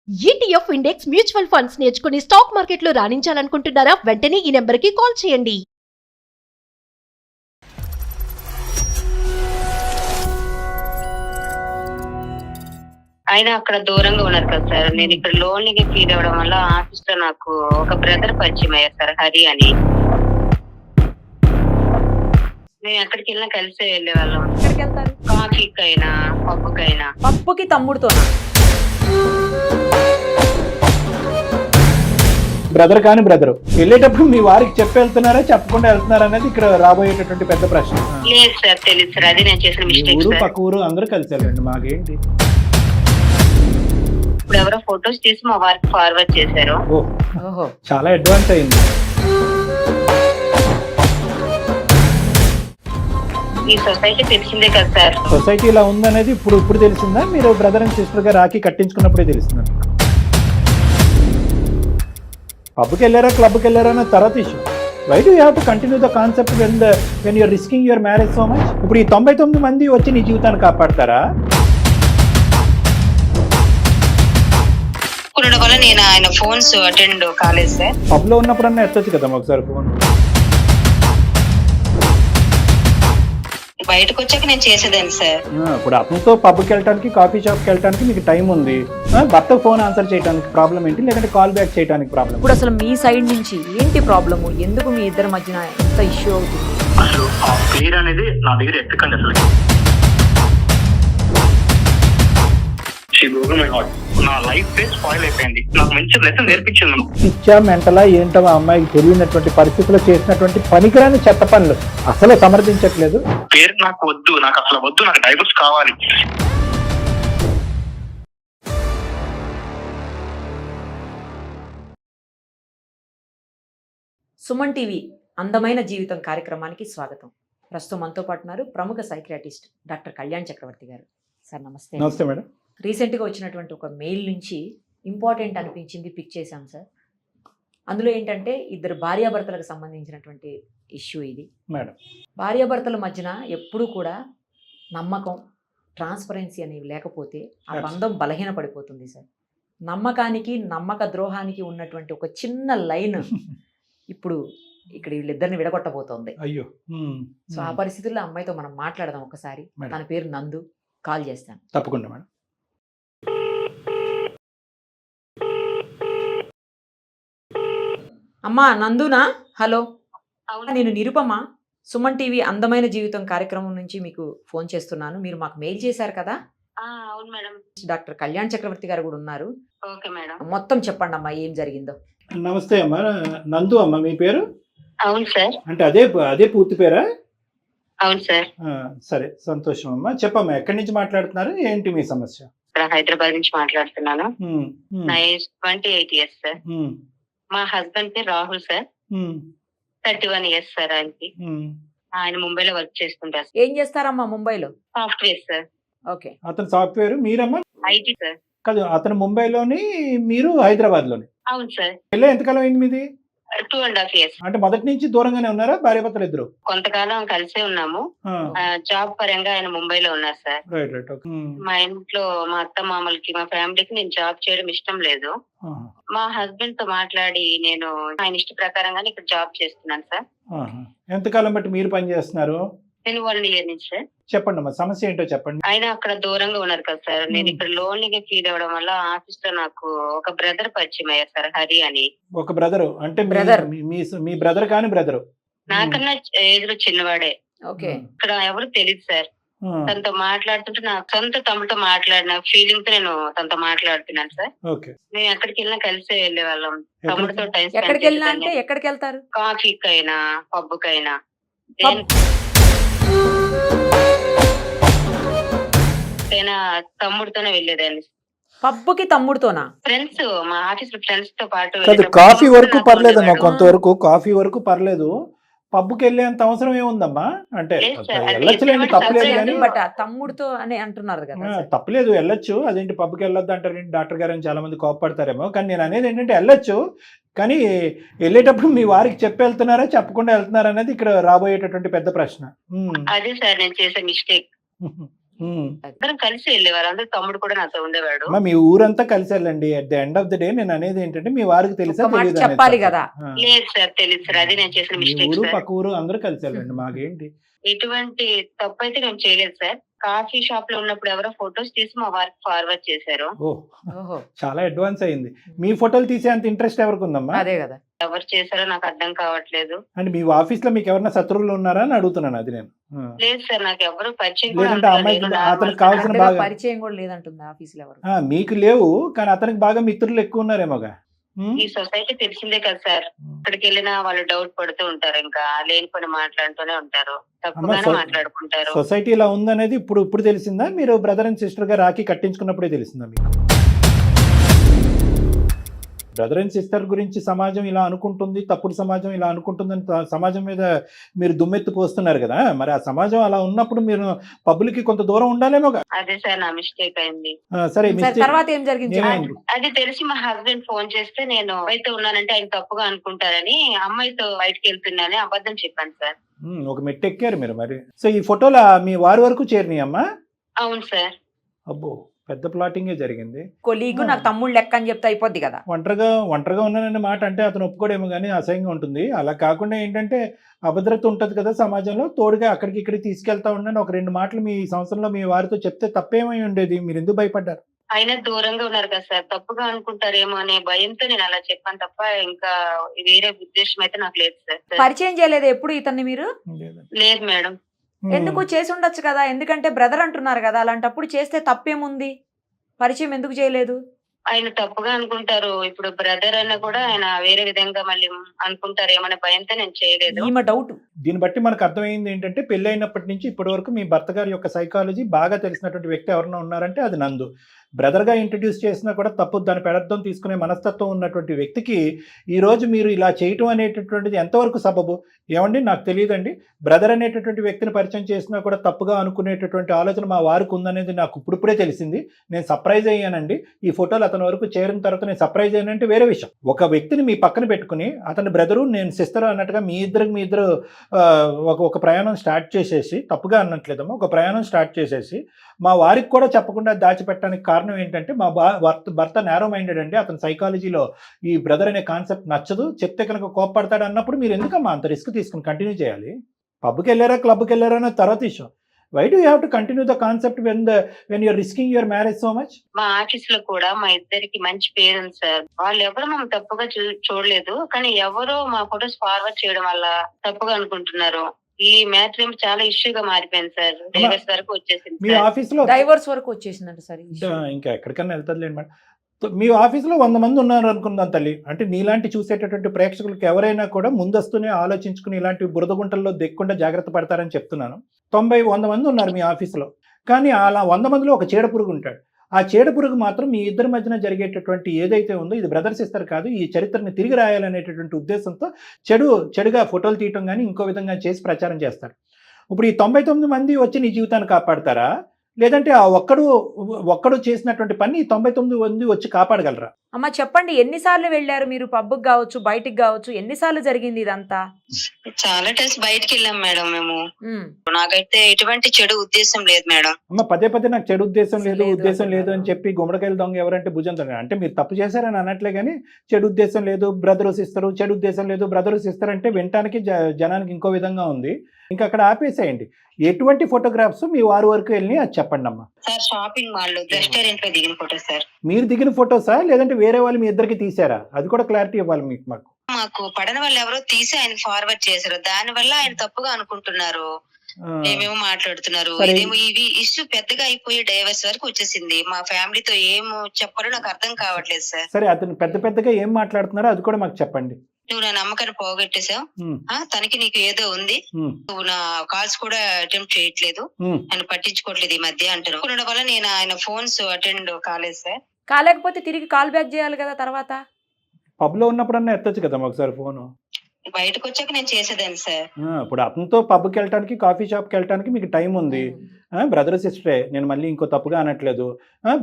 ETF index mutual funds నేర్చుకుని stock మార్కెట్లో రాణించాలనుకుంటున్నారా? వెంటనే ఈ నెంబర్కి కాల్ చేయండి. ఆయన అక్కడ దూరంగా ఉన్నారు కదా సార్. నేను ఇక్కడ లోన్లీగా ఫీల్ అవ్వడం వల్ల ఆఫీస్ లో నాకు ఒక బ్రదర్ పరిచయం అయ్యారు సార్, హరి అని. మేము ఎక్కడికి వెళ్ళినా కలిసే వెళ్ళేవాళ్ళం. ఎక్కడికి వెళ్తారు? కాఫీకైనా పప్పుకైనా. పప్పుకి తమ్ముడుతోనా? బ్రదర్ కాని బ్రదర్ వెళ్ళేటప్పుడు మీ వారికి చెప్పి వెళ్తున్నారా చెప్పకుండా వెళ్తున్నారా అనేది ఇక్కడ రాబోయేటటువంటి పెద్ద ప్రశ్న. లేదు సార్, తెలియదు సార్, అది నేను చేసిన మీ మిస్టేక్ ఊరు సార్. పక్క ఊరు అందరూ కలిసి వెళ్ళండి, మాకేంటి. ఇప్పుడు ఎవరో ఫొటోస్ తీసి మా వారికి ఫార్వర్డ్ చేశారు. ఓహో, చాలా అడ్వాన్స్ అయింది. ఈ సొసైటీ తెలిసిందే కదా సార్. సొసైటీ ఇలా ఉందనేది ఇప్పుడు తెలిసిందా? మీరు బ్రదర్ అండ్ సిస్టర్ గా రాఖీ కట్టించుకున్నప్పుడే తెలిసిందా? పబ్కి వెళ్ళారా క్లబ్కి వెళ్ళారా అన్న తర్వాత issue. Why do have to continue the concept when you're risking your marriage so much? ఇప్పుడు ఈ 99 మంది వచ్చి నీ జీవితాన్ని కాపాడతారా? ఉండడం వల్ల నేను ఆయన ఫోన్స్ అటెండ్ కాలేదు సార్. పబ్ లో ఉన్నప్పుడన్నా ఎత్తొచ్చు కదా ఒకసారి ఫోన్. బయటకు వచ్చాక నేను చేసేదాన్ని సార్. ఇప్పుడు అతనితో పబ్కి వెళ్ళడానికి కాఫీ షాప్కి వెళ్ళడానికి మీకు టైం ఉంది, భర్త ఫోన్ ఆన్సర్ చేయడానికి ప్రాబ్లం ఏంటి, లేదంటే కాల్ బ్యాక్ చేయడానికి ప్రాబ్లం? ఇప్పుడు అసలు మీ సైడ్ నుంచి ఏంటి ప్రాబ్లము? ఎందుకు మీ ఇద్దరి మధ్యన ఎంత ఇష్యూ అవుతుంది? అసలు ఆ పేరు అనేది నా దగ్గర ఎక్కకండి. అసలు నా లైఫ్ స్పాయిల్ అయిపోయింది. నాకు మంచి లెసన్ నేర్పించింది. పిచ్చా మెంటలా ఏంటో ఆ అమ్మాయికి తెలియనటువంటి పరిస్థితుల్లో చేసినటువంటి పనికిరాని చెత్త పనులు అసలు సమర్థించట్లేదు. పేరు నాకు వద్దు, నాకు అసలు వద్దు, నాకు డైవర్స్ కావాలి. సుమన్ టీవీ అందమైన జీవితం కార్యక్రమానికి స్వాగతం. ప్రస్తుతం మనతో పాటు ఉన్నారు ప్రముఖ సైకియాట్రిస్ట్ డాక్టర్ కళ్యాణ్ చక్రవర్తి గారు. సార్ నమస్తే. నమస్తే మేడం. రీసెంట్గా వచ్చినటువంటి ఒక మెయిల్ నుంచి ఇంపార్టెంట్ అనిపించింది, పిక్ చేశాం సార్. అందులో ఏంటంటే ఇద్దరు భార్యాభర్తలకు సంబంధించినటువంటి ఇష్యూ ఇది మేడం. భార్యాభర్తల మధ్యన ఎప్పుడూ కూడా నమ్మకం, ట్రాన్స్పరెన్సీ అనేవి లేకపోతే ఆ బంధం బలహీనపడిపోతుంది సార్. నమ్మకానికి నమ్మక ద్రోహానికి ఉన్నటువంటి ఒక చిన్న లైన్ ఇప్పుడు ఇక్కడ వీళ్ళిద్దరిని విడగొట్టబోతోంది. అయ్యో. సో ఆ పరిస్థితుల్లో అమ్మాయితో మనం మాట్లాడదాం ఒకసారి. తన పేరు నందు. కాల్ చేస్తాను. తప్పకుండా మేడం. అమ్మా నందునా? హలో, అవును. నేను నిరుపమ, సుమన్ టీవీ అందమైన జీవితం కార్యక్రమం నుంచి మీకు ఫోన్ చేస్తున్నాను. మీరు మాకు మెయిల్ చేశారు కదా. అవును మేడం. డాక్టర్ కళ్యాణ్ చక్రవర్తి గారు కూడా ఉన్నారు. Okay madam. మొత్తం చెప్పండి అమ్మా, ఏం జరిగిందో. నమస్తే అమ్మా. నందు అమ్మ మీ పేరు? అవును సార్. అంటే అదే పూర్తి పేరా? అవును సార్. సరే, సంతోషం అమ్మా. చెప్పమ్మా, ఎక్కడి నుంచి మాట్లాడుతున్నారు, ఏంటి మీ సమస్య? హైదరాబాద్ నుంచి మాట్లాడుతున్నాను. నా ఏజ్ 28 ఇయర్స్ సార్. మా హస్బెండ్ పేరు రాహుల్ సార్. 31 ఇయర్స్ సార్ ఆయనకి. ఆయన ముంబైలో వర్క్ చేస్తుంటారు. ఏం చేస్తారమ్మా ముంబైలో? Software sir. ఓకే. అతను సాఫ్ట్వేర్, మీరమ్మా? IT sir. కాదు, అతను ముంబైలోని, మీరు హైదరాబాద్ లోని. అవును సార్. పెళ్ళి ఎంతకాలం అయింది మీది? 2.5 years. అంటే మొదటి నుంచి దూరంగానే ఉన్నారా భార్యాభర్తలు ఇద్దరు? కొంతకాలం కలిసే ఉన్నాము. జాబ్ పరంగా ఆయన ముంబైలో ఉన్నారు సార్. Right right. ఓకే. మా ఇంట్లో మా అత్త మామలకి, మా ఫ్యామిలీకి నేను జాబ్ చేయడం ఇష్టం లేదు. మా హస్బెండ్ తో మాట్లాడి నేను ఆయన ఇష్ట ప్రకారంగానే ఇక్కడ జాబ్ చేస్తున్నాను సార్. ఎంతకాలం బట్టి మీరు పని చేస్తున్నారు? నేను 1 year నుంచి సార్. చెప్పండి అమ్మా, సమస్య ఏంటో చెప్పండి. ఆయన అక్కడ దూరంగా ఉన్నారు కదా సార్. నేను ఇక్కడ లోన్లీగా ఫీల్ అవ్వడం వల్ల ఆఫీస్ లో నాకు ఒక బ్రదర్ పరిచయం అయ్యారు సార్, హరి అని. ఒక బ్రదర్ అంటే Brother. మీ బ్రదర్ కాని బ్రదర్? నాకన్నా ఏజ్ లో చిన్నవాడే. ఓకే. ఇక్కడ ఎవరు తెలియదు సార్. తనతో మాట్లాడుతుంటే నా సొంత తమ్ముతో మాట్లాడిన ఫీలింగ్ తో నేను తనతో మాట్లాడుతున్నాను సార్. ఓకే. మేము ఎక్కడికి వెళ్ళినా కలిసే వెళ్ళేవాళ్ళం. తమ్ముడితో టైం ఎక్కడికి వెళ్ళినా అంటే ఎక్కడికి వెళ్తారు? కాఫీకైనా పబ్బుకైనా తమ్ముడితోనే వెళ్ళేదాన్ని. పబ్బుకి తమ్ముడితోనా? ఫ్రెండ్స్, మా ఆఫీస్ లో ఫ్రెండ్స్ తో పాటు. కాదు, కాఫీ వరకు పర్లేదమ్మా, కొంతవరకు కాఫీ వరకు పర్లేదు. పబ్కి వెళ్ళేంత అవసరం ఏముందమ్మా? అంటే వెళ్ళొచ్చులేండి, తప్పలేదు కానీ. బట్ తమ్ముడితో అని అంటున్నారు కదా. తప్పలేదు, వెళ్ళొచ్చు. అదేంటి పబ్కి వెళ్ళొద్దు అంటారేంటి డాక్టర్ గారు అని చాలా మంది కోపడతారేమో. కానీ నేను అనేది ఏంటంటే వెళ్ళొచ్చు, కానీ వెళ్ళేటప్పుడు మీ వారికి చెప్పి వెళ్తున్నారా చెప్పకుండా వెళ్తున్నారా అనేది ఇక్కడ రాబోయేటటువంటి పెద్ద ప్రశ్న. అదే సార్ నేను చేసే మిస్టేక్. అందరం కలిసి వెళ్ళేవారు. అందరూ తమ్ముడు కూడా నాతో ఉండేవాడు. అమ్మా, మీ ఊరంతా కలిసి వెళ్ళండి. At the end of the day నేను అనేది ఏంటంటే మీ వారికి తెలుసా ఒక్క మాట తెలీదా అనేది చెప్పాలి తప్ప. కదా. ఆ. లేదు సార్, తెలియదు సార్, అది నేను చేసిన మీ మిస్టేక్ ఊరు సార్. పక్క ఊరు అందరూ కలిసి వెళ్ళండి, మాకేంటి. ఎటువంటి తప్పు అయితే నేను చేయలేదు సార్. కాఫీ షాప్ లో ఉన్నప్పుడు ఎవరో ఫొటోస్ తీసి మా వారికి ఫార్వర్డ్ చేశారు. ఓహో, చాలా అడ్వాన్స్ అయింది. మీ ఫోటోలు తీసే అంత ఇంట్రెస్ట్ ఎవరికి ఉందమ్మా? అదే కదా. ఎవరు చేశారో నాకు అర్థం కావట్లేదు. అంటే మీ ఆఫీస్ లో మీకు ఎవరైనా శత్రువులు ఉన్నారా అని అడుగుతున్నాను, అది నేను. లేదు సార్, నాకు ఎవరు పరిచయం కూడా లేదంటే అంతగా అమ్మాయికి లేదు. నార్మల్ అతనికి కావాల్సిన అంతగా బాగా పరిచయం కూడా లేదంటుంది ఆఫీసులో ఎవరు. మీకు లేవు, కానీ అతనికి బాగా మిత్రులు ఎక్కువ ఉన్నారేమోగా. ఈ సొసైటీ తెలిసిందే కదా సార్. ఇక్కడికి వెళ్ళినా వాళ్ళు డౌట్ పడుతూ ఉంటారు, ఇంకా లేని పని మాట్లాడుతూనే ఉంటారు, తప్పుగానే మాట్లాడుకుంటారు. సొసైటీ ఇలా ఉందనేది ఇప్పుడు తెలిసిందా? మీరు బ్రదర్ అండ్ సిస్టర్ గా రాఖీ కట్టించుకున్నప్పుడే తెలిసిందా మీకు? బ్రదర్ అండ్ సిస్టర్ గురించి సమాజం ఇలా అనుకుంటుంది, తప్పుడు సమాజం ఇలా అనుకుంటుందని సమాజం మీద మీరు దుమ్మెత్తి పోస్తున్నారు కదా, మరి ఆ సమాజం అలా ఉన్నప్పుడు మీరు పబ్లిక్ కొంత దూరం ఉండాలేమో. అదే సార్, నా మిస్టేక్ అయింది. సరే, తర్వాత ఏం జరిగింది? అది తెలిసి మా హస్బెండ్ ఫోన్ చేస్తే నేను అయితే ఉన్నానంటే ఆయన తప్పుగా అనుకుంటారని అమ్మాయితో బయటకు వెళ్తున్నానని అబద్ధం చెప్పాను సార్. ఒక మెట్టు ఎక్కారు మీరు మరి. సో ఈ ఫోటోలు మీ వారి వరకు చేరినాయి అమ్మా? అవును సార్. అబ్బో, పెద్ద ప్లాటింగే జరిగింది. కొలీగు నాకు తమ్ముడు లెక్క అని చెప్తే అయిపోద్ది కదా. ఒంటరిగా ఉన్నాననే మాట అంటే అతను ఒప్పుకోడేమో కానీ అసహ్యంగా ఉంటుంది. అలా కాకుండా ఏంటంటే అభద్రత ఉంటుంది కదా సమాజంలో, తోడుగా అక్కడికి ఇక్కడికి తీసుకెళ్తా ఉన్నాను. ఒక 2 మాటలు మీ సంవత్సరంలో మీ వారితో చెప్తే తప్పేమై ఉండేది? మీరు ఎందుకు భయపడ్డారు? ఆయన దూరంగా ఉన్నారు కదా సార్, తప్పుగా అనుకుంటారేమో అనే భయంతో నేను అలా చెప్పాను తప్ప ఇంకా వేరే ఉద్దేశం అయితే నాకు లేదు సార్. పరిచయం చేయలేదు ఎప్పుడు ఇతన్ని మీరు? లేదు మేడం. ఎందుకు చేసి ఉండొచ్చు కదా, ఎందుకంటే బ్రదర్ అంటున్నారు కదా, అలాంటప్పుడు చేస్తే తప్పేముంది? పరిచయం ఎందుకు చేయలేదు? ఆయన తప్పుగా అనుకుంటారు, ఇప్పుడు బ్రదర్ అన్న కూడా ఆయన వేరే విధంగా మళ్ళీ అనుకుంటారేమనే భయంతో నేను చేయలేదు. ఈమె డౌట్. దీన్ని బట్టి మనకు అర్థమైంది ఏంటంటే పెళ్లి అయినప్పటి నుంచి ఇప్పటి వరకు మీ భర్త గారి యొక్క సైకాలజీ బాగా తెలిసినటువంటి వ్యక్తి ఎవరైనా ఉన్నారంటే అది నందు. బ్రదర్గా ఇంట్రడ్యూస్ చేసినా కూడా తప్పు, దాని పెడర్థం తీసుకునే మనస్తత్వం ఉన్నటువంటి వ్యక్తికి ఈరోజు మీరు ఇలా చేయటం అనేటటువంటిది ఎంతవరకు సబబు? ఏమండి, నాకు తెలియదండి. బ్రదర్ అనేటటువంటి వ్యక్తిని పరిచయం చేసినా కూడా తప్పుగా అనుకునేటటువంటి ఆలోచన మా వారికి ఉందనేది నాకు ఇప్పుడిప్పుడే తెలిసింది. నేను సర్ప్రైజ్ అయ్యానండి. ఈ ఫోటోలు అతని వరకు చేరిన తర్వాత నేను సర్ప్రైజ్ అయ్యానంటే వేరే విషయం. ఒక వ్యక్తిని మీ పక్కన పెట్టుకుని అతని బ్రదరు నేను సిస్టర్ అన్నట్టుగా మీ ఇద్దరు ఒక ప్రయాణం స్టార్ట్ చేసేసి, తప్పుగా అన్నట్లేదమ్మా, ఒక ప్రయాణం స్టార్ట్ చేసేసి మా వారికి కూడా చెప్పకుండా దాచిపెట్టడానికి కారణం ఏంటంటే మా భర్త నేరో మైండెడ్ అండి. అతని సైకాలజీలో ఈ బ్రదర్ అనే కాన్సెప్ట్ నచ్చదు, చెప్తే కనుక కోప్పడతాడు అన్నప్పుడు మీరు ఎందుకమ్మా అంత రిస్క్ తీసుకుని కంటిన్యూ చేయాలి? పబ్కి వెళ్ళారా, క్లబ్కి వెళ్ళారా అనే తర్వాత ఇష్యం. Why do you have to continue the concept when you're risking your marriage so much? మా ఆఫీస్ లో కూడా మా ఇద్దరికి మంచి పేరు ఉంది సార్. వాళ్ళు ఎవరు మేము తప్పుగా చూడలేదు, కానీ ఎవరో మా ఫొటోస్ ఫార్వర్డ్ చేయడం వల్ల తప్పుగా అనుకుంటున్నారు. ఈ మ్యాటర్ చాలా ఇష్యూగా మారిపోయింది సార్. డైవర్స్ వరకు వచ్చేసింది. మీ ఆఫీస్ లో డైవర్స్ వరకు వచ్చేసిందంట సార్. ఇంకా ఎక్కడికన్నా వెళ్తారులేండి మేడం. మీ ఆఫీస్లో 100 మంది ఉన్నారు అనుకుందాం తల్లి. అంటే నీలాంటి చూసేటటువంటి ప్రేక్షకులకు ఎవరైనా కూడా ముందస్తునే ఆలోచించుకుని ఇలాంటి బురదగుంటల్లో దిక్కుండా జాగ్రత్త పడతారని చెప్తున్నాను. 90-100 మంది ఉన్నారు మీ ఆఫీసులో, కానీ అలా 100 మందిలో ఒక చీడపురుగు ఉంటాడు. ఆ చీడపురుగు మాత్రం మీ ఇద్దరి మధ్యన జరిగేటటువంటి ఏదైతే ఉందో ఇది బ్రదర్స్ ఇస్తారు కాదు, ఈ చరిత్రని తిరిగి రాయాలనేటటువంటి ఉద్దేశంతో చెడుగా ఫోటోలు తీయటం కానీ ఇంకో విధంగా చేసి ప్రచారం చేస్తారు. ఇప్పుడు ఈ 99 మంది వచ్చి నీ జీవితాన్ని కాపాడతారా, లేదంటే ఆ ఒక్కడు చేసినటువంటి పని 99 మంది వచ్చి కాపాడగలరా? అమ్మ చెప్పండి, ఎన్నిసార్లు వెళ్ళారు మీరు? పబ్కి కావచ్చు, బయటికి కావచ్చు, ఎన్నిసార్లు జరిగింది ఇదంతా? చాలా టైమ్స్ బయటికి వెళ్ళాం మేడం మేము. నాకైతే ఎటువంటి చెడు ఉద్దేశం లేదు మేడం. అమ్మ పదే నాకు చెడు ఉద్దేశం లేదు అని చెప్పి గుమ్మడికాయలు దొంగ ఎవరంటే భుజం దొంగ అంటే మీరు తప్పు చేశారని అనట్లే, కానీ చెడు ఉద్దేశం లేదు, బ్రదర్స్ ఇస్తారు, చెడు ఉద్దేశం లేదు, బ్రదర్స్ ఇస్తారంటే వినటానికి జనానికి ఇంకో విధంగా ఉంది. ఇంకా అక్కడ ఆపేసేయండి. ఎటువంటి ఫోటోగ్రాఫ్స్ మీ వారి వరకు వెళ్ళి అది చెప్పండి అమ్మా. సార్ షాపింగ్ మాల్ రెస్టారెంట్ లో దిగిన ఫోటో సార్. మీరు దిగిన ఫోటోసా లేదంటే వేరే వాళ్ళు మీ ఇద్దరికి తీసారా? అది కూడా క్లారిటీ ఇవ్వాలి మాకు పడన వాళ్ళు ఎవరో తీసి ఆయన ఫార్వర్డ్ చేశారు, దాని వల్ల ఆయన తప్పుగా అనుకుంటున్నారు, ఏమేమో మాట్లాడుతున్నారు. ఇదేమో ఇవి ఇష్యూ పెద్దగా అయిపోయి డైవర్స్ వరకు వచ్చేసింది. మా ఫ్యామిలీతో ఏమో చెప్పాలో నాకు అర్థం కావట్లేదు సార్. సరే, అతను పెద్దగా ఏం మాట్లాడుతున్నారో అది కూడా మాకు చెప్పండి. నువ్వు నా నమ్మకాన్ని పోగొట్టేసావు, తనకి నీకు ఏదో ఉంది, నువ్వు నా కాల్స్ కూడా అటెంప్ట్ చేయట్లేదు, నన్ను పట్టించుకోవట్లేదు ఈ మధ్య అంటారు. ఉండడం వల్ల నేను ఆయన ఫోన్స్ అటెండ్ కాలేదు సార్. కాలేకపోతే తిరిగి కాల్ బ్యాక్ చేయాలి కదా తర్వాత. పబ్ లో ఉన్నప్పుడన్నా ఎత్తొచ్చు కదా ఒకసారి ఫోను. బయటకు వచ్చాక నేను చేసేదాన్ని సార్. ఇప్పుడు అతనితో పబ్కి వెళ్ళటానికి కాఫీ షాప్కి వెళ్ళటానికి మీకు టైం ఉంది. బ్రదర్ సిస్టరే, నేను మళ్ళీ ఇంకో తప్పుగా అనట్లేదు.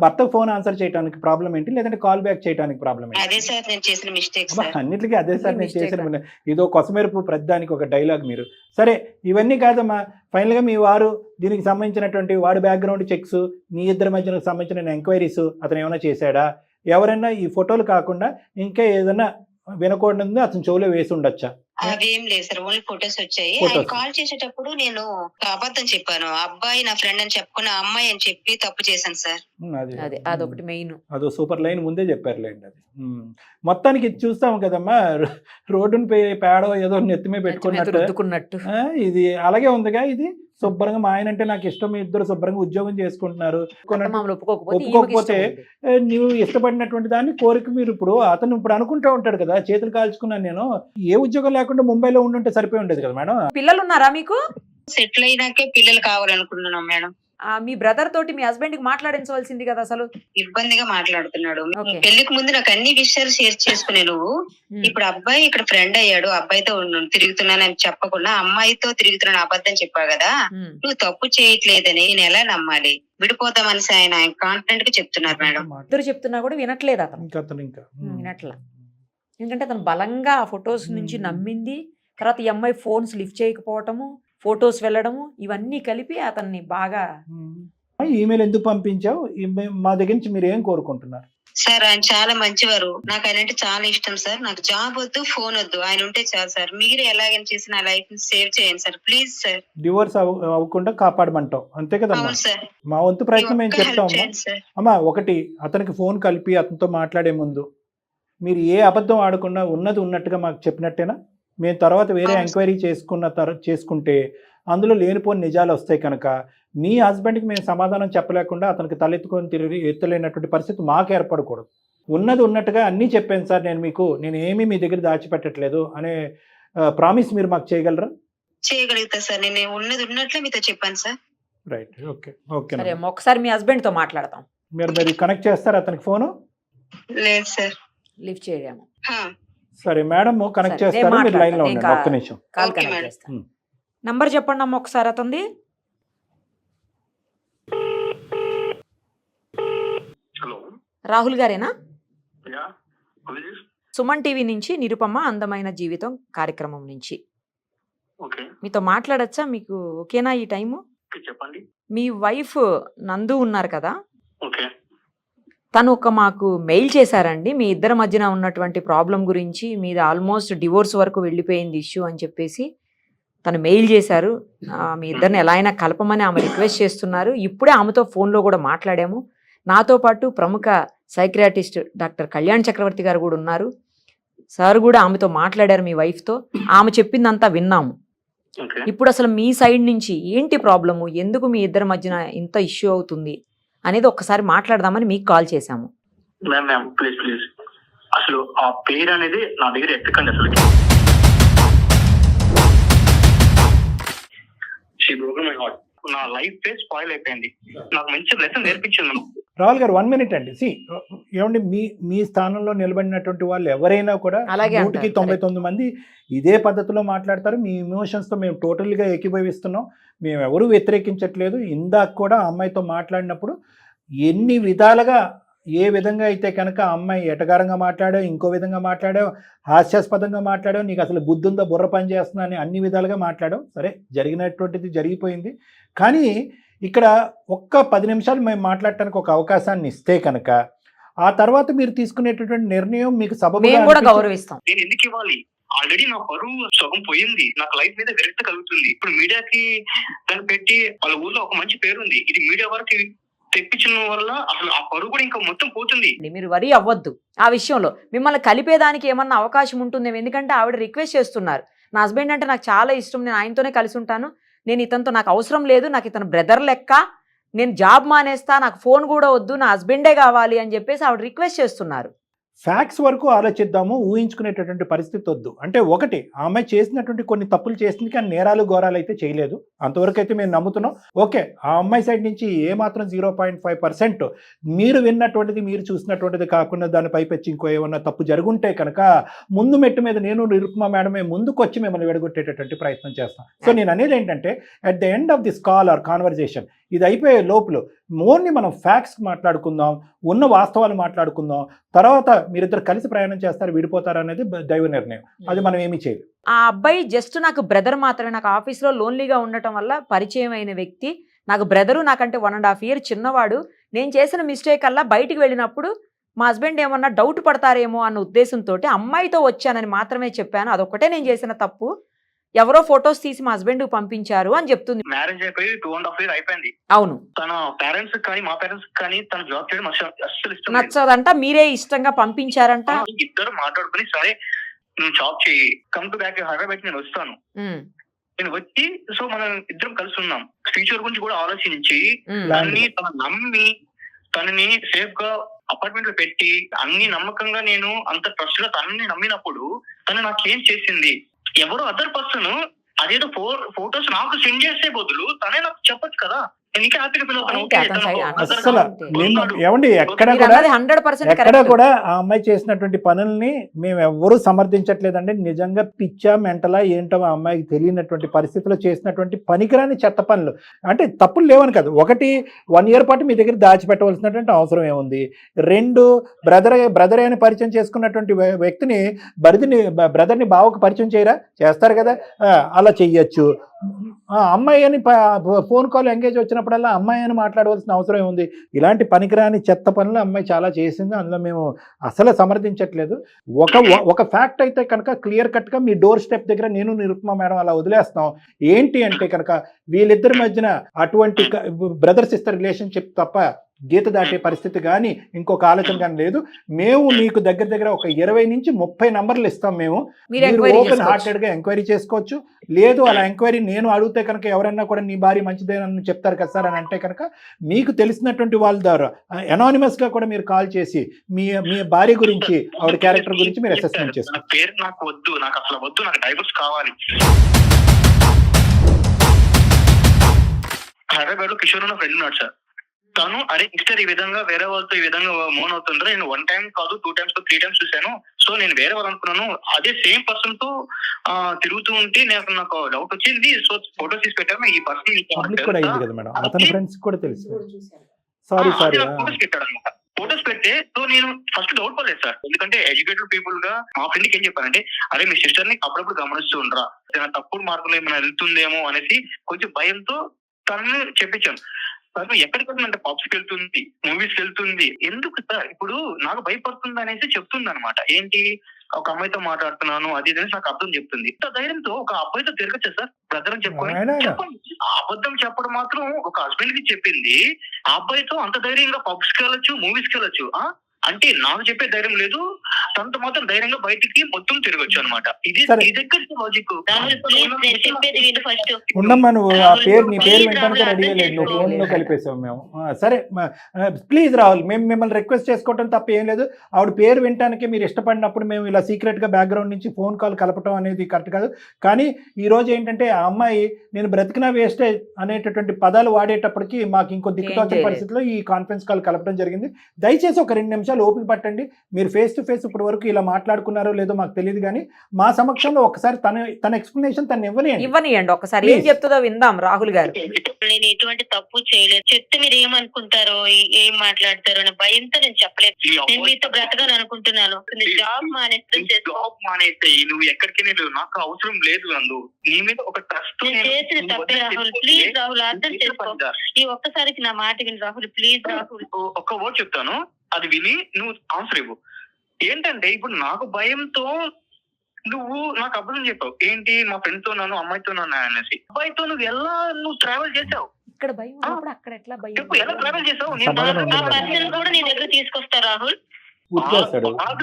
భర్తకు ఫోన్ ఆన్సర్ చేయడానికి ప్రాబ్లం ఏంటి, లేదంటే కాల్ బ్యాక్ చేయడానికి ప్రాబ్లం ఏంటి? అదే సార్ నేను చేసిన మిస్టేక్ అబ్బా, సార్. అన్నిటికీ అదే సార్ నేను Mistake చేసిన ఇదో కొసమెరుపు ప్రతిదానికి ఒక డైలాగ్ మీరు. సరే, ఇవన్నీ కాదమ్మా, ఫైనల్గా మీ వారు దీనికి సంబంధించినటువంటి వాడి బ్యాక్గ్రౌండ్ చెక్స్, మీ ఇద్దరి మధ్యకు సంబంధించిన ఎంక్వైరీస్ అతను ఏమైనా చేశాడా? ఎవరైనా ఈ ఫోటోలు కాకుండా ఇంకా ఏదైనా వినకూడదు అతను చెవులో వేసి ఉండొచ్చా? అవేం లేదు సార్, ఓన్లీ ఫొటోస్ వచ్చాయి. Photos. ఆయన కాల్ చేసేటప్పుడు నేను ఒక అబద్ధం చెప్పాను. అబ్బాయి నా ఫ్రెండ్ అని చెప్పుకున్న అమ్మాయి అని చెప్పి తప్పు చేశాను సార్. అదే అదొకటి మెయిన్. అదో సూపర్ లైన్ ముందే చెప్పారులేండి అది. మొత్తానికి ఇది చూస్తాం కదమ్మా, రోడ్డును పేడో ఏదో నెత్తిమే పెట్టుకున్నట్టు. రుద్దుకున్నట్టు. ఇది అలాగే ఉందిగా. ఇది శుభ్రంగా మా ఆయన అంటే నాకు ఇష్టం, మీ ఇద్దరు శుభ్రంగా ఉద్యోగం చేసుకుంటున్నారు. మమ్మల్ని ఒప్పుకోకపోతే నువ్వు ఇష్టపడినటువంటి దాన్ని కోరిక మీరు ఇప్పుడు అతను ఇప్పుడు అనుకుంటూ ఉంటాడు కదా, చేతులు కాల్చుకున్నాను నేను, ఏ ఉద్యోగం లేకుండా ముంబైలో ఉండుంటే సరిపోయి ఉండేది కదా మేడం. పిల్లలు ఉన్నారా మీకు? సెటిల్ అయినాకే పిల్లలు కావాలనుకుంటున్నాం మేడం. మీ బ్రదర్ తోటి మీ హస్బెండ్ కి మాట్లాడించవలసింది కదా అసలు. ఇబ్బందిగా మాట్లాడుతున్నాడు. Okay. పెళ్లికి ముందు నాకు అన్ని విషయాలు షేర్ చేసుకునే నువ్వు ఇప్పుడు అబ్బాయి ఇక్కడ ఫ్రెండ్ అయ్యాడు, అబ్బాయితో తిరుగుతున్నానని చెప్పకుండా అమ్మాయితో తిరుగుతున్నాను అబద్ధం చెప్పావు కదా, నువ్వు తప్పు చేయట్లేదని నేను ఎలా నమ్మాలి? విడిపోతామని ఆయన కాన్ఫిడెంట్ గా చెప్తున్నారు మేడం. ఇద్దరు చెప్తున్నా కూడా వినట్లేదు అతను. ఇంకా వినట్లా. ఎందుకంటే అతను బలంగా ఆ ఫొటోస్ నుంచి నమ్మింది. తర్వాత ఈ అమ్మాయి ఫోన్స్ లిఫ్ట్ చేయకపోవటము, ఫొటోస్ వెళ్ళడము, ఇవన్నీ కలిపి అతన్ని బాగా. ఈమెయిల్ ఎందుకు పంపించావు, మా దగ్గర నుంచి మీరు ఏం కోరుకుంటున్నారు? సార్ ఆయన చాలా మంచివారు, నాకు ఆయన అంటే చాలా ఇష్టం సార్. నాకు జాబ్ వద్దు, ఫోన్ వద్దు, ఆయన ఉంటే చాలు సార్. మీరు ఎలాగైనా చేసి నా లైఫ్ ని సేవ్ చేయండి సార్, ప్లీజ్ సార్. డివోర్స్ అవ్వకుండా కాపాడమంటావు అంతే కదమ్మా. అవును సార్. మా వంతు ప్రయత్నం మేము చెప్తాము అమ్మా. ఒకటి, అతనికి ఫోన్ కలిపి అతనితో మాట్లాడే ముందు మీరు ఏ అబద్ధం ఆడకుండా ఉన్నది ఉన్నట్టుగా మాకు చెప్పినట్టేనా? మేము తర్వాత వేరే ఎంక్వైరీ చేసుకుంటే అందులో లేనిపోని నిజాలు వస్తాయి కనుక మీ హస్బెండ్కి మేము సమాధానం చెప్పలేకుండా అతనికి తలెత్తుకొని తిరిగి ఎత్తలేనటువంటి పరిస్థితి మాకు ఏర్పడకూడదు. ఉన్నది ఉన్నట్టుగా అన్నీ చెప్పాను సార్ నేను ఏమీ మీ దగ్గర దాచిపెట్టట్లేదు అనే ప్రామిస్ మీరు మాకు చేయగలరా? చేయగలుగుతా సార్, నేను ఉన్నది ఉన్నట్లే మీతో చెప్పాను సార్. Right, okay okay. సరే, ఒకసారి మీ హస్బెండ్ తో మాట్లాడతాం. మీరు కనెక్ట్ చేస్తారా అతనికి ఫోను? లేదు సార్. లిఫ్ట్ చేయడము. సరే మేడం, కనెక్ట్ సరే, చేస్తారా? మీరు లైన్ లో నేను ఉండండి ఒక్క నిమిషం. Call Okay, connect madam. చేస్తాను. నంబర్ చెప్పండి అమ్మ ఒకసారి అతనిది. హలో, రాహుల్ గారేనా? యా, సుమన్ టీవీ నుంచి నిరుపమ అందమైన జీవితం కార్యక్రమం నుంచి. ఓకే మీతో మాట్లాడచ్చా? మీకు ఓకేనా ఈ టైము? చెప్పండి. మీ వైఫ్ నందు ఉన్నారు కదా, ఓకే తను మాకు మెయిల్ చేశారండి. మీ ఇద్దరి మధ్యన ఉన్నటువంటి ప్రాబ్లం గురించి, మీది ఆల్మోస్ట్ డివోర్స్ వరకు వెళ్ళిపోయింది ఇష్యూ అని చెప్పేసి తను మెయిల్ చేశారు. మీ ఇద్దరిని ఎలా అయినా కలపమని ఆమె రిక్వెస్ట్ చేస్తున్నారు. ఇప్పుడే ఆమెతో ఫోన్లో కూడా మాట్లాడాము. నాతో పాటు ప్రముఖ సైక్రియాటిస్ట్ డాక్టర్ కళ్యాణ్ చక్రవర్తి గారు కూడా ఉన్నారు. సార్ కూడా ఆమెతో మాట్లాడారు మీ వైఫ్తో. ఆమె చెప్పిందంతా విన్నాము. ఇప్పుడు అసలు మీ సైడ్ నుంచి ఏంటి ప్రాబ్లము, ఎందుకు మీ ఇద్దరి మధ్యన ఇంత ఇష్యూ అవుతుంది అనేది ఒక్కసారి మాట్లాడదామని మీకు కాల్ చేశాము. మ్యామ్ ప్లీజ్ ప్లీజ్, అసలు ఆ పేరు అనేది నా దగ్గర ఎక్కకండి. అసలు నా లైఫ్ స్పాయిల్ అయిపోయింది. నాకు మంచి లెసన్ నేర్పించింది. రాహుల్ గారు 1 minute అండి. ఏమండి, మీ స్థానంలో నిలబడినటువంటి వాళ్ళు ఎవరైనా కూడా అలాగే 199 మంది ఇదే పద్ధతిలో మాట్లాడతారు. మీ ఇమోషన్స్తో మేము టోటల్గా ఏకీభవిస్తున్నాం. మేము ఎవరూ వ్యతిరేకించట్లేదు. ఇందాక కూడా ఆ అమ్మాయితో మాట్లాడినప్పుడు ఎన్ని విధాలుగా, ఏ విధంగా అయితే కనుక ఆ అమ్మాయి ఎటకారంగా మాట్లాడావు, ఇంకో విధంగా మాట్లాడావు, హాస్యాస్పదంగా మాట్లాడావు, నీకు అసలు బుద్ధి ఉందా, బుర్ర పని చేస్తున్నా అని అన్ని విధాలుగా మాట్లాడావు. సరే, జరిగినటువంటిది జరిగిపోయింది. కానీ ఇక్కడ ఒక్క 10 నిమిషాలు మేము మాట్లాడటానికి ఒక అవకాశాన్ని ఇస్తే కనుక ఆ తర్వాత మీరు తీసుకునేటటువంటి నిర్ణయం మీకు సబబుగా గౌరవిస్తాం. నేను ఎందుకు ఇవ్వాలి? ఆల్రెడీ నా పరువు సగం పోయింది. నాకు లైఫ్ మీద విరక్తి కలుగుతుంది. ఇప్పుడు మీడియాకి దాన్ని పెట్టి వాళ్ళ ఊర్లో ఒక మంచి పేరుంది. ఇది మీడియా వరకు తెప్పించడం వల్ల అసలు ఆ పరువు కూడా ఇంకా మొత్తం పోతుంది. మీరు వరి అవ్వద్దు ఆ విషయంలో. మిమ్మల్ని కలిపేదానికి ఏమన్నా అవకాశం ఉంటుందేమో. ఎందుకంటే ఆవిడ రిక్వెస్ట్ చేస్తున్నారు, నా హస్బెండ్ అంటే నాకు చాలా ఇష్టం, నేను ఆయనతోనే కలిసి ఉంటాను, నేను ఇతనితో నాకు అవసరం లేదు, నాకు ఇతను బ్రదర్ లెక్క, నేను జాబ్ మానేస్తా, నాకు ఫోన్ కూడా వద్దు, నా హస్బెండే కావాలి అని చెప్పేసి ఆవిడ రిక్వెస్ట్ చేస్తున్నారు. ఫ్యాక్ట్స్ వరకు ఆలోచిద్దాము, ఊహించుకునేటటువంటి పరిస్థితి వద్దు. అంటే ఒకటి, ఆ అమ్మాయి చేసినటువంటి కొన్ని తప్పులు చేసింది కానీ నేరాలు ఘోరాలు అయితే చేయలేదు, అంతవరకు అయితే మేము నమ్ముతున్నాం. ఓకే, ఆ అమ్మాయి సైడ్ నుంచి ఏమాత్రం 0.5% మీరు విన్నటువంటిది మీరు చూసినటువంటిది కాకుండా దానిపై పెంచి ఇంకో ఏమన్నా తప్పు జరుగుంటే కనుక ముందు మెట్టు మీద నేను నిరుపమా మేడమే ముందుకు వచ్చి మిమ్మల్ని విడగొట్టేటటువంటి ప్రయత్నం చేస్తాం. సో నేను అనేది ఏంటంటే at the end of this call or conversation ఇది అయిపోయే లోపల మోర్ని మనం ఫ్యాక్ట్స్ మాట్లాడుకుందాం, ఉన్న వాస్తవాలు మాట్లాడుకుందాం. తర్వాత మీరిద్దరు కలిసి ప్రయాణం చేస్తారు, విడిపోతారు అనేది దైవ నిర్ణయం, అది మనం ఏమీ చేయలేం. ఆ అబ్బాయి జస్ట్ నాకు బ్రదర్ మాత్రమే, నాకు ఆఫీస్లో లోన్లీగా ఉండటం వల్ల పరిచయం అయిన వ్యక్తి, నాకు బ్రదరు, నాకంటే 1.5 years చిన్నవాడు. నేను చేసిన మిస్టేక్ అలా బయటికి వెళ్ళినప్పుడు మా హస్బెండ్ ఏమన్నా డౌట్ పడతారేమో అన్న ఉద్దేశంతో అమ్మాయితో వచ్చానని మాత్రమే చెప్పాను. అదొక్కటే నేను చేసిన తప్పు. ఎవరో ఫొటోస్ తీసి మా హస్బెండ్ పంపించారు అని చెప్తుంది. మ్యారేజ్ అయిపోయి 2.5 years అయిపోయింది. అవును, తన పేరెంట్స్ కానీ మా పేరెంట్స్ కానీ తన జాబ్ చేయడం అస్సలు ఇష్టం లేదు. నచ్చదంట, మీరే ఇష్టంగా పంపించారంట. ఇద్దరు మాట్లాడుకుని సరే నువ్వు జాబ్ చేయి, కమ్ టు బ్యాక్ హైదరాబాద్ నేను వస్తాను. నేను వచ్చి సో మనం ఇద్దరం కలిసి ఉన్నాం. ఫ్యూచర్ గురించి కూడా ఆలోచించి తన నమ్మి తనని సేఫ్ గా అపార్ట్మెంట్ లో పెట్టి అన్ని నమ్మకంగా నేను అంత ట్రస్ట్ గా తనని నమ్మినప్పుడు తను నాకేం చేసింది? ఎవరో అదర్ పర్సన్ అదేదో ఫోటోస్ నాకు సెండ్ చేసే బదులు తనే నాకు చెప్పచ్చు కదా. అసలు ఏమండి ఎక్కడ కూడా ఆ అమ్మాయి చేసినటువంటి పనుల్ని మేము ఎవ్వరూ సమర్థించట్లేదండి. నిజంగా పిచ్చా మెంటలా ఏంటో ఆ అమ్మాయికి తెలియనటువంటి పరిస్థితిలో చేసినటువంటి పనికిరాని చెత్త పనులు. అంటే తప్పులు లేవని కాదు, ఒకటి 1 year పాటు మీ దగ్గర దాచిపెట్టవలసినటువంటి అవసరం ఏముంది? 2 బ్రదర్ అని పరిచయం చేసుకున్నటువంటి వ్యక్తిని బ్రదర్ని బావకు పరిచయం చేయరా? చేస్తారు కదా, అలా చెయ్యొచ్చు. అమ్మాయి అని ఫోన్ కాల్ ఎంగేజ్ వచ్చినప్పుడల్లా అమ్మాయి అని మాట్లాడవలసిన అవసరం ఏముంది? ఇలాంటి పనికిరాని చెత్త పనులు అమ్మాయి చాలా చేసింది, అందులో మేము అసలు సమర్థించట్లేదు. ఒక ఫ్యాక్ట్ అయితే కనుక క్లియర్ కట్గా మీ డోర్ స్టెప్ దగ్గర నేను నిరుపమా మేడం అలా వదిలేస్తాం. ఏంటి అంటే కనుక వీళ్ళిద్దరి మధ్యన అటువంటి బ్రదర్ సిస్టర్ రిలేషన్షిప్ తప్ప గీత దాటే పరిస్థితి కానీ ఇంకొక ఆలోచన కానీ లేదు. మేము మీకు దగ్గర ఒక 20 నుంచి 30 నంబర్లు ఇస్తాం. మేము మీరు ఓపెన్ హార్టెడ్ గా ఎంక్వైరీ చేసుకోవచ్చు. లేదు అలా ఎంక్వైరీ నేను అడిగితే కనుక ఎవరైనా కూడా నీ భార్య మంచిదేనని చెప్తారు కదా సార్ అని అంటే కనుక మీకు తెలిసినటువంటి వాళ్ళ ద్వారా అనానిమస్ గా కూడా మీరు కాల్ చేసి మీ భార్య గురించి ఆవిడ క్యారెక్టర్ గురించి మీరు అసెస్మెంట్ చేసుకోండి. పేరు నాకు వద్దు, నాకు అసలు వద్దు, నాకు డైవర్స్ కావాలి. హైదరాబాద్ లో కిషోర్ ఉన్న ఫ్రెండ్ ఉన్నాడు సార్. తను అరే సిస్టర్ ఈ విధంగా వేరే వాళ్ళతో ఈ విధంగా మోన్ అవుతుందో నేను 1 time కాదు 2 times 3 times చూశాను. సో నేను వేరే వాళ్ళు అనుకున్నాను. అదే సేమ్ పర్సన్ తో తిరుగుతూ ఉంటే నాకు డౌట్ వచ్చింది. సో ఫోటోస్ తీసి పెట్టాను. ఈ పర్సన్ ఫోటోస్ పెట్టాడు అనమాట. ఫోటోస్ పెడితే సో నేను ఫస్ట్ డౌట్ పడలేదు సార్, ఎందుకంటే ఎడ్యుకేటెడ్ పీపుల్ గా మా ఫ్రెండ్ కి ఏం చెప్పానంటే అరే మీ సిస్టర్ ని అప్పుడప్పుడు గమనిస్తూ ఉండరా, తప్పుడు మార్గంలో ఏమైనా వెళ్తుందేమో అనేసి కొంచెం భయంతో తనని చెప్పించాను. తను ఎక్కడికి అంటే పబ్స్ కి వెళ్తుంది, మూవీస్ కి వెళ్తుంది. ఎందుకు సార్ ఇప్పుడు నాకు భయపడుతుంది అనేసి చెప్తుంది అనమాట. ఏంటి ఒక అమ్మాయితో మాట్లాడుతున్నాను అది ఇది నాకు అర్థం చెప్తుంది. ఇంత ధైర్యంతో ఒక అబ్బాయితో తిరగచ్చా సార్ బ్రదర్ అని చెప్పుకొని? అబద్ధం చెప్పడం మాత్రం ఒక హస్బెండ్ కి చెప్పింది. ఆ అబ్బాయితో అంత ధైర్యంగా పబ్స్ కి వెళ్ళొచ్చు, మూవీస్ కి వెళ్ళొచ్చు. అంటే నాకు చెప్పే ధైర్యం లేదు, తనతో మాత్రం ధైర్యంగా బయటికి మొత్తం తిరగచ్చు అనమాట. ఇది లాజిక్. ఉండమ్మా, నువ్వు ఆ పేరు నీ పేరు వింటానికి రెడీ లేదు, నువ్వు ఫోన్ లో కలిపేసావు మేము. సరే ప్లీజ్ రాహుల్, మేము మిమ్మల్ని రిక్వెస్ట్ చేసుకోవటం తప్ప ఏం లేదు. ఆవిడ పేరు వినటానికి మీరు ఇష్టపడినప్పుడు మేము ఇలా సీక్రెట్ గా బ్యాక్గ్రౌండ్ నుంచి ఫోన్ కాల్ కలపటం అనేది కరెక్ట్ కాదు. కానీ ఈ రోజు ఏంటంటే ఆ అమ్మాయి నేను బ్రతికినా వేస్టే అనేటటువంటి పదాలు వాడేటప్పటికి మాకు ఇంకో దిక్కుతోచని పరిస్థితిలో ఈ కాన్ఫరెన్స్ కాల్ కలపడం జరిగింది. దయచేసి ఒక 2 నిమిషాలు ఓపిక పట్టండి. మీరు ఫేస్ టు ఫేస్ ఇప్పటి వరకు ఇలా మాట్లాడుకున్నారో లేదో మాకు తెలియదు, కానీ మా సమక్షంలో ఒకసారి తన ఎక్స్ప్లెనేషన్ తను ఇవ్వనియండి. ఒకసారి ఏం చెప్తుందో విందాం. రాహుల్ గారు, నేను ఎటువంటి తప్పు చేయలేదు, చెప్తే మీరు ఏమనుకుంటారో ఏం మాట్లాడతారో అనే భయంతో నేను చెప్పలేదు. నేను మీతో బ్రతకాలని అనుకుంటున్నాను. జాబ్ మానేస్తే నువ్వు ఎక్కడికి నాకు అవసరం లేదు. అందు నీ మీద ఒక ట్రస్ట్ చేసిన తప్పే రాహుల్. ప్లీజ్ రాహుల్ అర్థం చేసుకో. ఈ ఒక్కసారికి నా మాట విని రాహుల్, ప్లీజ్ రాహుల్. ఒక్క వర్డ్ చెప్తాను, అది విని నువ్వు ఆన్సర్ ఇవ్వు. ఏంటంటే ఇప్పుడు నాకు భయంతో నువ్వు నాకు అబద్ధం చెప్పావు. ఏంటి మా ఫ్రెండ్ తో నాను అమ్మాయితో నాను అనేసి. అబ్బాయితో నువ్వు ఎలా ట్రావెల్ చేసావు? ఇక్కడ భయం అక్కడ ఎట్లా భయం? చెప్పు, ఎలా ట్రావెల్ చేసావు? కూడా నీ దగ్గర తీసుకొస్తా రాహుల్.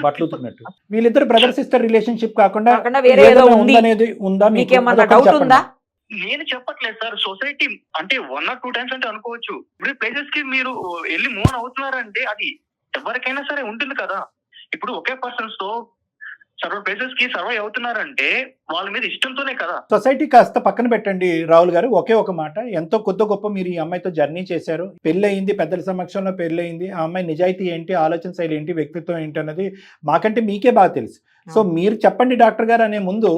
బట్లుతున్నట్టు వీళ్ళిద్దరు బ్రదర్ సిస్టర్ రిలేషన్షిప్ కాకుండా వేరే ఏదో అనేది ఉందా? మీకేమన్నా డౌట్ ఉందా? నేను చెప్పట్లేదు సార్. సొసైటీ అంటే 1 or 2 times అంటే అనుకోవచ్చు. ఇప్పుడు ప్లేసెస్ కి మీరు వెళ్ళి మూవ్ అవుతున్నారంటే అది ఎవరికైనా సరే ఉంటుంది కదా. ఇప్పుడు ఒకే పర్సన్స్ తో సర్వ ప్లేసెస్ కి సర్వై అవుతున్నారంటే వాళ్ళ మీద ఇష్టంతోనే కదా. సొసైటీ కాస్త పక్కన పెట్టండి రాహుల్ గారు. ఒకే ఒక మాట, ఎంతో కొద్ది గొప్ప మీరు ఈ అమ్మాయితో జర్నీ చేశారు, పెళ్ళి అయింది, పెద్దల సమక్షంలో పెళ్ళి అయింది. ఆ అమ్మాయి నిజాయితీ ఏంటి, ఆలోచన శైలి ఏంటి, వ్యక్తిత్వం ఏంటి అన్నది మాకంటే మీకే బాగా తెలుసు. సో మీరు చెప్పండి డాక్టర్ గారు అనే ముందు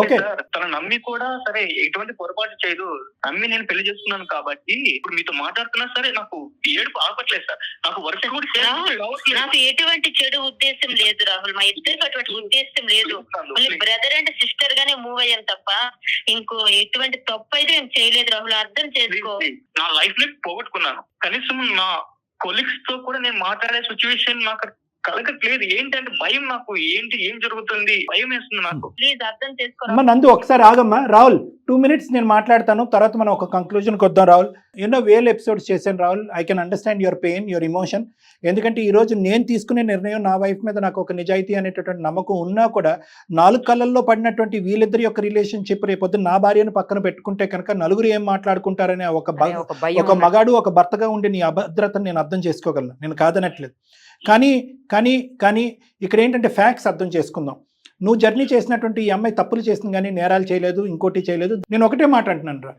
ఓకే సార్ తను నమ్మి కూడా సరే ఎటువంటి పొరపాటు చేయదు, నమ్మి నేను పెళ్లి చేస్తున్నాను కాబట్టి ఇప్పుడు మీతో మాట్లాడుతున్నా సరే నాకు ఏడుపు ఆపట్లేదు సార్. నాకు వర్క్ కూడా నాకు ఎటువంటి చెడు ఉద్దేశం లేదు రాహుల్, మా ఇద్దరికి అటువంటి ఉద్దేశం లేదు. బ్రదర్ అండ్ సిస్టర్ గానే మూవ్ అయ్యాం తప్ప ఇంకో ఎటువంటి తప్పు అయితే నేను చేయలేదు రాహుల్, అర్థం చేసుకో. నా లైఫ్ ని పోగొట్టుకున్నాను, కనీసం నా కొలీగ్స్ తో కూడా నేను మాట్లాడే సిచ్యువేషన్ నాకు కలగట్లేదు. ఏంటంటే భయం, నాకు ఏంటి ఏం జరుగుతుంది భయం వేస్తుంది నాకు. ప్లీజ్ అర్థం చేసుకో. అమ్మ నందు ఒకసారి ఆగమ్మా. రాహుల్ 2 minutes నేను మాట్లాడతాను, తర్వాత మనం ఒక కంక్లూజన్కి వద్దాం. రాహుల్ ఎన్నో వేల ఎపిసోడ్స్ చేశాను Rahul, I can understand your pain, your emotion. ఎందుకంటే ఈ రోజు నేను తీసుకునే నిర్ణయం, నా వైఫ్ మీద నాకు ఒక నిజాయితీ అనేటటువంటి నమ్మకం ఉన్నా కూడా 4 కళ్ళల్లో పడినటువంటి వీళ్ళిద్దరి యొక్క రిలేషన్షిప్ రేపొద్దు నా భార్యను పక్కన పెట్టుకుంటే కనుక నలుగురు ఏం మాట్లాడుకుంటారనే ఒక మగాడు ఒక భర్తగా ఉండే నీ అభద్రతను నేను అర్థం చేసుకోగలను, నేను కాదనట్లేదు. కానీ ఇక్కడ ఏంటంటే ఫ్యాక్ట్స్ అర్థం చేసుకుందాం. నువ్వు జర్నీ చేసినటువంటి ఈ అమ్మాయి తప్పులు చేసింది కానీ నేరాలు చేయలేదు, ఇంకోటి చేయలేదు. నేను ఒకటే మాట అంటున్నాను రా,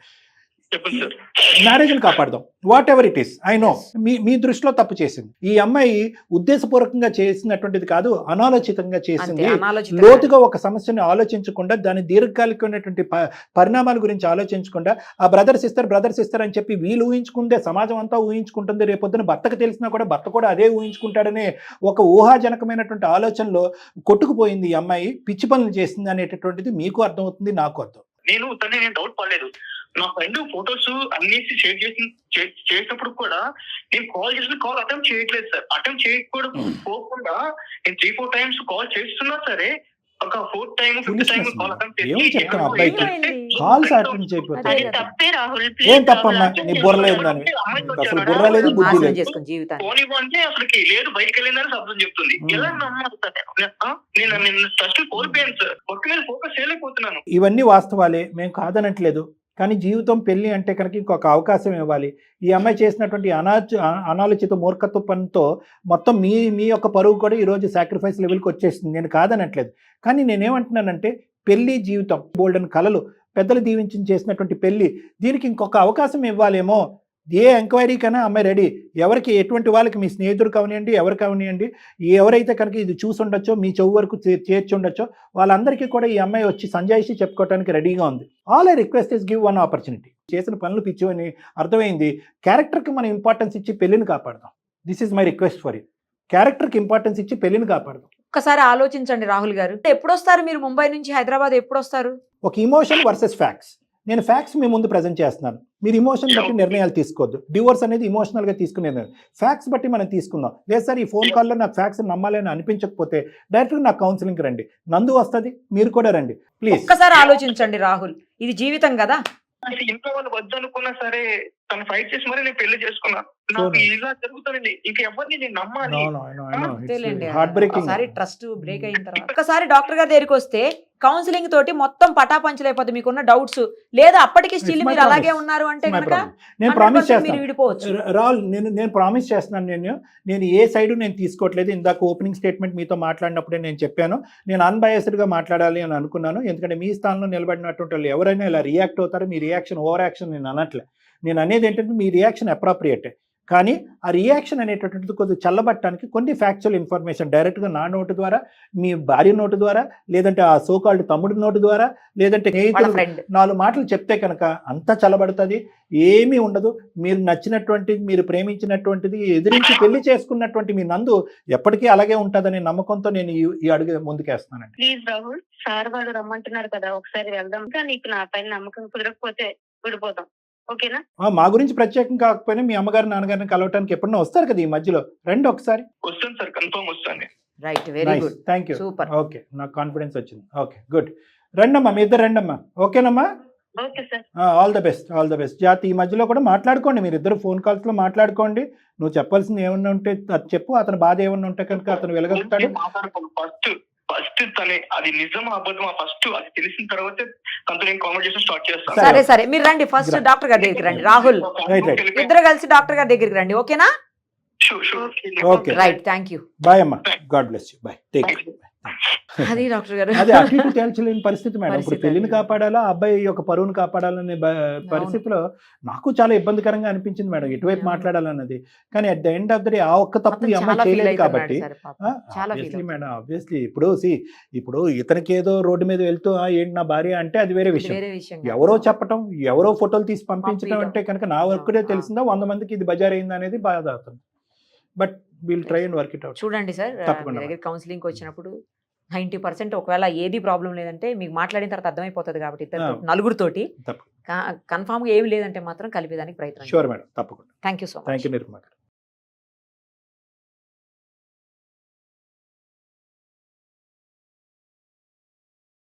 మ్యారేజ్ని కాపాడదాం, whatever it is. I know మీ దృష్టిలో తప్పు చేసింది. ఈ అమ్మాయి ఉద్దేశపూర్వకంగా చేసినటువంటిది కాదు, అనాలోచితంగా చేసింది. లోతుగా ఒక సమస్యని ఆలోచించకుండా, దాని దీర్ఘకాలికమైనటువంటి పరిణామాల గురించి ఆలోచించకుండా, ఆ బ్రదర్ సిస్టర్ అని చెప్పి వీళ్ళు ఊహించుకుంటే సమాజం అంతా ఊహించుకుంటుంది. రేపొద్దున భర్తకు తెలిసినా కూడా భర్త కూడా అదే ఊహించుకుంటాడనే ఒక ఊహాజనకమైనటువంటి ఆలోచనలో కొట్టుకుపోయింది ఈ అమ్మాయి. పిచ్చి పనులు చేసింది అనేటటువంటిది మీకు అర్థమవుతుంది, నాకు అర్థం. నేను డౌట్ పడలేదు. నా ఫ్రెండ్ ఫొటోస్ అన్ని షేర్ చేసినప్పుడు కూడా నేను కాల్ చేసిన కాల్ అటెంప్ట్ చేయట్లేదు సార్. అటెంప్ట్ చేయకపోకుండా నేను 3-4 times కాల్ చేస్తున్నా సరే ఒక 4th time 5th time call attempt తప్పే రాహుల్. ఏం తప్పమ్మా, నీ బుర్రలేదు దాని అసలు బుర్ర లేదు, బుద్ధి లేదు. పోనివ్వంటే అసలుకి లేదు, బయటకు వెళ్ళిందని శబ్దం చెప్తుంది. ఎలా నమ్మాలి? నేను ట్రస్ట్ కోల్పోయాను సార్, వర్క్ మీద ఫోకస్ చేయలేకపోతున్నాను. ఇవన్నీ వాస్తవాలే, మేము కాదనట్లేదు. కానీ జీవితం పెళ్లి అంటే కనుక ఇంకొక అవకాశం ఇవ్వాలి. ఈ అమ్మాయి చేసినటువంటి అనాలోచిత మూర్ఖత్వ పనితో మొత్తం మీ యొక్క పరువు కూడా ఈరోజు సాక్రిఫైస్ లెవెల్కి వచ్చేసింది. నేను కాదనట్లేదు. కానీ నేనేమంటున్నానంటే పెళ్లి జీవితం, గోల్డెన్ కళలు, పెద్దలు దీవించి చేసినటువంటి పెళ్లి, దీనికి ఇంకొక అవకాశం ఇవ్వాలేమో. ఏ ఎంక్వైరీ కన్నా అమ్మాయి రెడీ. ఎవరికి ఎటువంటి వాళ్ళకి, మీ స్నేహితుడు కావనివ్వండి, ఎవరు కావనివ్వండి, ఎవరైతే కనుక ఇది చూసి ఉండొచ్చో, మీ చెవు వరకు చేర్చి ఉండొచ్చో, వాళ్ళందరికీ కూడా ఈ అమ్మాయి వచ్చి సంజాయిషి చెప్పుకోవడానికి రెడీగా ఉంది. All I request is give one opportunity. చేసిన పనులు పిచ్చు అని అర్థమైంది. క్యారెక్టర్కి మనం ఇంపార్టెన్స్ ఇచ్చి పెళ్లిని కాపాడదాం. This is my request for you. క్యారెక్టర్కి ఇంపార్టెన్స్ ఇచ్చి పెళ్లిని కాపాడదాం. ఒక్కసారి ఆలోచించండి రాహుల్ గారు, ఎప్పుడు వస్తారు మీరు ముంబై నుంచి హైదరాబాద్? ఎప్పుడు వస్తారు? ఒక ఇమోషన్ వర్సెస్ ఫ్యాక్ట్స్. నేను ఫ్యాక్ట్స్ మీ ముందు ప్రజెంట్ చేస్తున్నాను, మీరు ఇమోషన్ బట్టి నిర్ణయాలు తీసుకోవద్దు. డివోర్స్ అనేది ఇమోషనల్గా తీసుకునేది, ఫ్యాక్ట్స్ బట్టి మనం తీసుకుందాం. లేదు సార్ ఈ ఫోన్ కాల్లో నాకు ఫ్యాక్ట్స్ నమ్మాలని అనిపించకపోతే డైరెక్ట్గా నాకు కౌన్సిలింగ్కి రండి, నందు వస్తుంది, మీరు కూడా రండి ప్లీజ్. ఒక్కసారి ఆలోచించండి రాహుల్, ఇది జీవితం కదా. ఇంట్లో వాళ్ళు వద్దనుకున్నా సరే తను ఫైట్ చేసి మరి నేను పెళ్లి చేసుకున్నాను. నాకు ఇలా జరుగుతుంది, ఇంకా ఎవరిని నేను నమ్మాలి? ఒకసారి ట్రస్ట్ బ్రేక్ అయిన తర్వాత ఒకసారి డాక్టర్ గారి దగ్గరికి వస్తే కౌన్సిలింగ్ తోటి మొత్తం పటాపంచలైపోతే మీకున్న డౌట్స్, లేదా అప్పటికి స్టిల్ మీరు అలాగే ఉన్నారు అంటే కనుక నేను ప్రామిస్ చేస్తాను విడిపోవచ్చు. రాహుల్, నేను ప్రామిస్ చేస్తున్నాను. నేను ఏ సైడ్ నేను తీసుకోవట్లేదు. ఇందాక ఓపెనింగ్ స్టేట్మెంట్ మీతో మాట్లాడినప్పుడే నేను చెప్పాను, నేను అన్బయాస్డ్గా మాట్లాడాలి అని అనుకున్నాను. ఎందుకంటే మీ స్థానంలో నిలబడినటువంటి వాళ్ళు ఎవరైనా ఇలా రియాక్ట్ అవుతారో, మీ రియాక్షన్ ఓవర్ యాక్షన్ నేను అనట్లే. నేను అనేది ఏంటంటే మీ రియాక్షన్ అప్రాప్రియేటే, కానీ ఆ రియాక్షన్ అనేటటువంటిది కొద్దిగా చల్లబట్టడానికి కొన్ని ఫ్యాక్చువల్ ఇన్ఫర్మేషన్ డైరెక్ట్గా నా నోటు ద్వారా, మీ భార్య నోటు ద్వారా, లేదంటే ఆ సోకాల్డ్ తమ్ముడి నోటు ద్వారా, లేదంటే స్నేహితులు 4 మాటలు చెప్తే కనుక అంతా చల్లబడుతుంది. ఏమీ ఉండదు. మీరు నచ్చినటువంటి, మీరు ప్రేమించినటువంటిది ఎదిరించి పెళ్లి చేసుకున్నటువంటి మీ నందు ఎప్పటికీ అలాగే ఉంటుందనే నమ్మకంతో నేను ఈ అడుగు ముందుకేస్తున్నానండి. ప్లీజ్ రాహుల్, సార్ వాళ్ళు రమ్మంటున్నారు కదా, ఒకసారి వెళ్దాం. నీకు నా పైన నమ్మకం కుదరకపోతే విడిపోతాం, ఓకేనా? మా గురించి ప్రత్యేకం కాకపోయినా మీ అమ్మగారు నాన్నగారిని కలవటానికి ఎప్పుడన్నా వస్తారు కదా ఈ మధ్యలో, రండి ఒకసారి. వస్తాను సార్, కన్ఫర్మ్ వస్తాను. Right, very good, thank you, super. Okay, నాకు కాన్ఫిడెన్స్ వచ్చింది. Okay, good. రండమ్మా, మీ ఇద్దరు రండమ్మా, ఓకేనమ్మా? All the best, all the best. జాతి ఈ మధ్యలో కూడా మాట్లాడుకోండి, మీరు ఇద్దరు ఫోన్ కాల్స్ లో మాట్లాడుకోండి. నువ్వు చెప్పాల్సింది ఏమన్నా ఉంటే అది చెప్పు, అతని బాధ ఏమన్నా ఉంటే కనుక అతను వెలగలుగుతాడు. ఫస్ట్ తనే అది నిజమా అబద్ధమా ఫస్ట్ అది తెలిసిన తర్వాత తనతో నేను కాన్వర్సేషన్ స్టార్ట్ చేస్తాను. సరే సరే, మీరు రండి, ఫస్ట్ డాక్టర్ గారి దగ్గరికి రండి. రాహుల్, ఇద్దరు కలిసి డాక్టర్ గారి దగ్గరికి రండి, ఓకేనా? Sure okay right, thank you. Bye అమ్మా, God bless you, bye, take care. అది డాక్టర్ గారు అదే అటు ఇటు తేల్చలేని పరిస్థితి మేడం. ఇప్పుడు పరిస్థితి పెళ్లిని అది. కాపాడాలా, అబ్బాయి యొక్క పరువును కాపాడాలనే పరిస్థితిలో నాకు చాలా ఇబ్బందికరంగా అనిపించింది మేడం, ఎటువైపు అవును. మాట్లాడాలన్నది. కానీ at the end of the day ఆ ఒక్క తప్పు ఈ అతను అమ్మాయి చాలా ఫీల్ చేయలేదు అవుతున్నాడు కాబట్టి సార్ పాపం. చాలా ఫీల్ ఆబ్వియస్లీ మేడం, ఆబ్వియస్లీ ఇప్పుడు ఇతనికి ఏదో రోడ్డు మీద వెళ్తూ ఏంటి నా భార్య అంటే అది వేరే విషయం. వేరే విషయం కాదు. ఎవరో చెప్పటం, ఎవరో ఫోటోలు తీసి పంపించడం పంపించడం. అంటే కనుక నా వర్క్డే తెలిసిందా 100 మందికి ఇది బజార్ అయింది అనేది బాధ అవుతుంది. But will try and work it out. చూడండి సార్, తప్పకుండా మీ దగ్గర కౌన్సిలింగ్ వచ్చినప్పుడు 90% ఒకవేళ ఏది ప్రాబ్లం లేదంటే మీకు మాట్లాడిన తర్వాత అర్థమైపోతుంది కాబట్టి ఇద్దరు నలుగురితోటి తప్పకుండా. కన్ఫామ్ గా ఏమి లేదంటే మాత్రం కలిపేదానికి ప్రయత్నం. షూర్ మేడం, తప్పకుండా. Thank you so much. Thank you Nirma గారు.